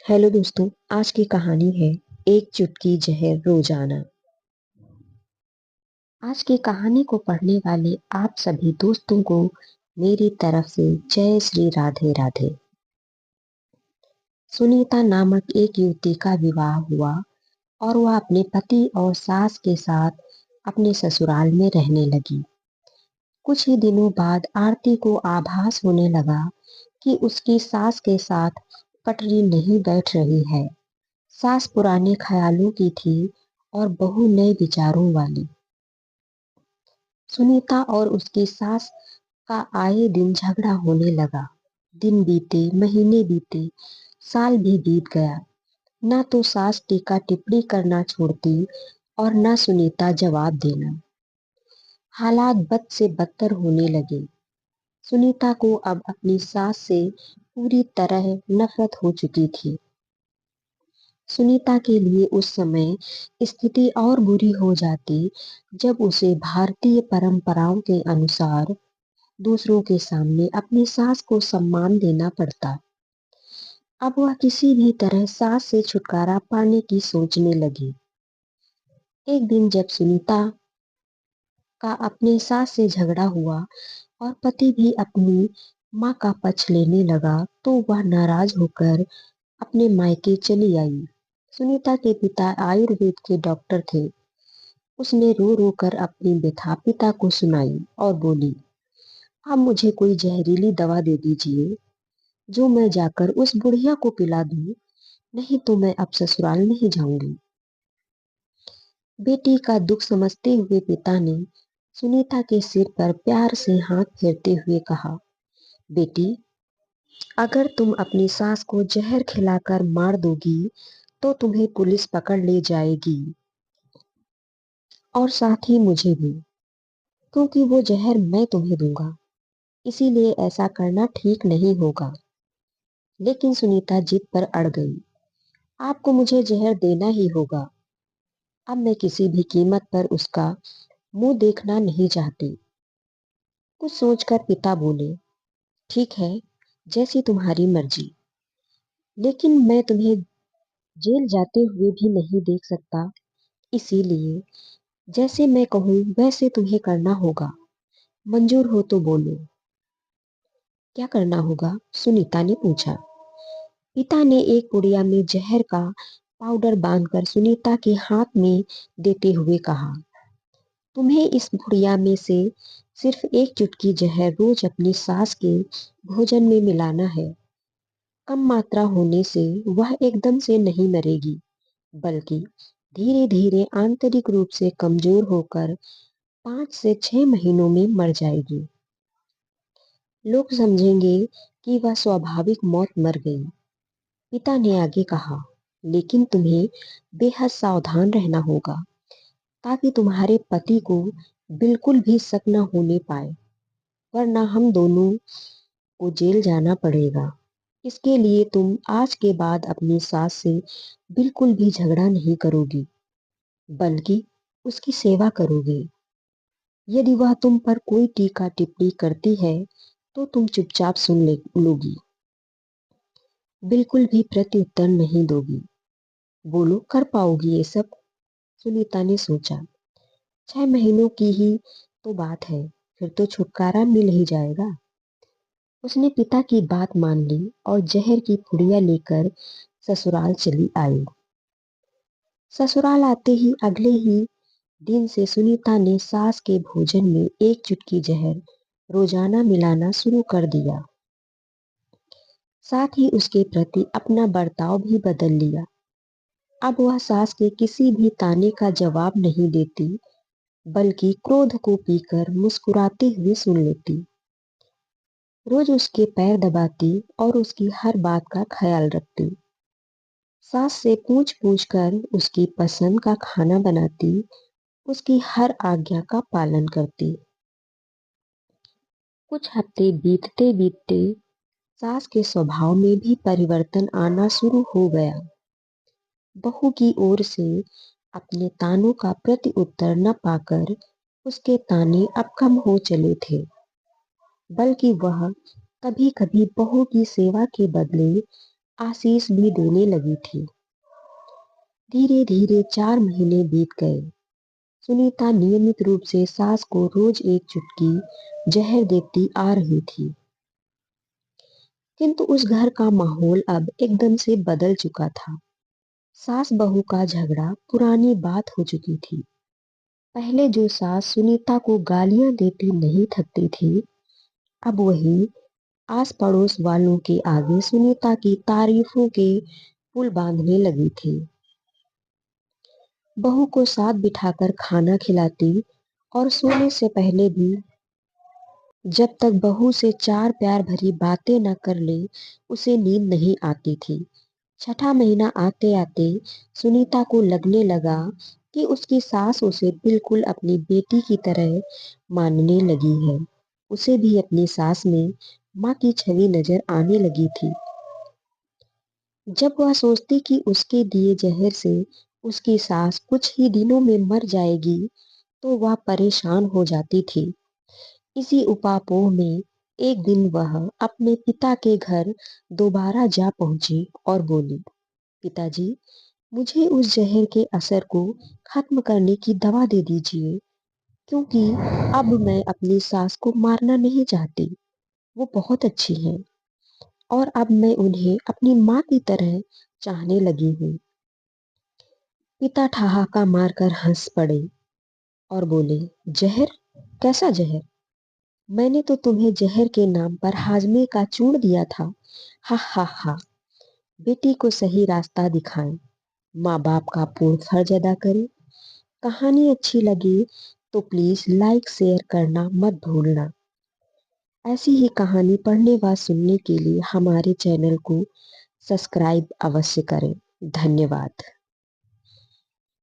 Hello दोस्तों, आज की कहानी है एक चुटकी जहर रोजाना। आज की कहानी को पढ़ने वाले आप सभी दोस्तों को मेरी तरफ से जय श्री राधे राधे। सुनीता नामक एक युवती का विवाह हुआ और वह अपने पति और सास के साथ अपने ससुराल में रहने लगी। कुछ ही दिनों बाद आरती को आभास होने लगा कि उसकी सास के साथ पटरी नहीं बैठ रही है। सास पुराने ख्यालों की थी और बहू नए विचारों वाली। सुनीता और उसकी सास का आए दिन झगड़ा होने लगा। दिन बीते, महीने बीते, साल भी बीत गया। ना तो सास टीका टिप्पणी करना छोड़ती और ना सुनीता जवाब देना। हालात बद से बदतर होने लगे। सुनीता को अब अपनी सास से पूरी तरह नफरत हो चुकी थी। सुनीता के लिए उस समय स्थिति और बुरी हो जाती जब उसे भारतीय परंपराओं के अनुसार दूसरों के सामने अपनी सास को सम्मान देना पड़ता। अब वह किसी भी तरह सास से छुटकारा पाने की सोचने लगी। एक दिन जब सुनीता का अपने सास से झगड़ा हुआ और पति भी अपनी माँ का पक्ष लेने लगा, तो वह नाराज होकर अपने मायके चली आई। सुनीता के पिता आयुर्वेद के डॉक्टर थे। उसने रो रो कर अपनी व्यथा पिता को सुनाई और बोली, आप मुझे कोई जहरीली दवा दे दीजिए जो मैं जाकर उस बुढ़िया को पिला दूं, नहीं तो मैं अब ससुराल नहीं जाऊंगी। बेटी का दुख समझते हुए पिता ने सुनीता के सिर पर प्यार से हाथ फेरते हुए कहा, बेटी, अगर तुम अपनी सास को जहर खिलाकर मार दोगी तो तुम्हें पुलिस पकड़ ले जाएगी और साथ ही मुझे भी, क्योंकि वो जहर मैं तुम्हें दूंगा। इसीलिए ऐसा करना ठीक नहीं होगा। लेकिन सुनीता जिद पर अड़ गई, आपको मुझे जहर देना ही होगा। अब मैं किसी भी कीमत पर उसका मुंह देखना नहीं चाहती। कुछ सोचकर पिता बोले, ठीक है, जैसी तुम्हारी मर्जी, लेकिन मैं तुम्हें जेल जाते हुए भी नहीं देख सकता। इसीलिए जैसे मैं कहूँ वैसे तुम्हें करना होगा। मंजूर हो तो बोलो, क्या करना होगा? सुनीता ने पूछा। पिता ने एक पुड़िया में जहर का पाउडर बांधकर सुनीता के हाथ में देते हुए कहा, तुम्हें इस पुड़िया में से सिर्फ एक चुटकी जहर रोज अपनी सास के भोजन में मिलाना है। कम मात्रा होने से वह एकदम से नहीं मरेगी, बल्कि धीरे धीरे आंतरिक रूप से कमजोर होकर 5 से 6 महीनों में मर जाएगी। लोग समझेंगे कि वह स्वाभाविक मौत मर गई। पिता ने आगे कहा, लेकिन तुम्हें बेहद सावधान रहना होगा ताकि तुम्हारे पति को बिल्कुल भी शक न होने पाए, वरना हम दोनों को जेल जाना पड़ेगा। इसके लिए तुम आज के बाद अपनी सास से बिल्कुल भी झगड़ा नहीं करोगी, बल्कि उसकी सेवा करोगे। यदि वह तुम पर कोई टीका टिप्पणी करती है तो तुम चुपचाप सुन लोगी, बिल्कुल भी प्रत्युत्तर नहीं दोगी। बोलो, कर पाओगी ये सब? सुनीता ने सोचा, 6 महीनों की ही तो बात है, फिर तो छुटकारा मिल ही जाएगा। उसने पिता की बात मान ली और जहर की पुड़िया लेकर ससुराल चली आई। ससुराल आते ही अगले ही दिन से सुनीता ने सास के भोजन में एक चुटकी जहर रोजाना मिलाना शुरू कर दिया। साथ ही उसके प्रति अपना बर्ताव भी बदल लिया। अब वह सास के किसी भी ताने का जवाब नहीं देती, बल्कि क्रोध को पीकर मुस्कुराते हुए सुन लेती। रोज उसके पैर दबाती और उसकी हर बात का ख्याल रखती। सास से पूछ पूछ कर उसकी पसंद का खाना बनाती, उसकी हर आज्ञा का पालन करती। कुछ हफ्ते बीतते बीतते सास के स्वभाव में भी परिवर्तन आना शुरू हो गया। बहू की ओर से अपने तानों का प्रति उत्तर न पाकर उसके ताने अब कम हो चले थे, बल्कि वह कभी कभी बहू की सेवा के बदले आशीष भी देने लगी थी। धीरे धीरे 4 महीने बीत गए। सुनीता नियमित रूप से सास को रोज एक चुटकी जहर देती आ रही थी, किंतु उस घर का माहौल अब एकदम से बदल चुका था। सास बहू का झगड़ा पुरानी बात हो चुकी थी। पहले जो सास सुनीता को गालियां देती नहीं थकती थी, अब वही आस पड़ोस वालों के आगे सुनीता की तारीफों के पुल बांधने लगी थी। बहू को साथ बिठाकर खाना खिलाती और सोने से पहले भी जब तक बहू से चार प्यार भरी बातें न कर ले, उसे नींद नहीं आती थी। छठा महीना आते आते सुनीता को लगने लगा कि उसकी सास उसे बिल्कुल अपनी बेटी की तरह मानने लगी है। उसे भी अपनी सास में माँ की छवि नजर आने लगी थी। जब वह सोचती कि उसके दिए जहर से उसकी सास कुछ ही दिनों में मर जाएगी, तो वह परेशान हो जाती थी। इसी उपापोह में एक दिन वह अपने पिता के घर दोबारा जा पहुंची और बोली, पिताजी, मुझे उस जहर के असर को खत्म करने की दवा दे दीजिए, क्योंकि अब मैं अपनी सास को मारना नहीं चाहती। वो बहुत अच्छी है और अब मैं उन्हें अपनी माँ की तरह चाहने लगी हूँ। पिता ठहाका मारकर हंस पड़े और बोले, जहर? कैसा जहर? मैंने तो तुम्हें जहर के नाम पर हाजमे का चूर्ण दिया था। हा हा हा। बेटी को सही रास्ता दिखाएं, माँ बाप का पूर्ण फर्ज अदा करें। कहानी अच्छी लगे तो प्लीज लाइक शेयर करना मत भूलना। ऐसी ही कहानी पढ़ने व सुनने के लिए हमारे चैनल को सब्सक्राइब अवश्य करें। धन्यवाद।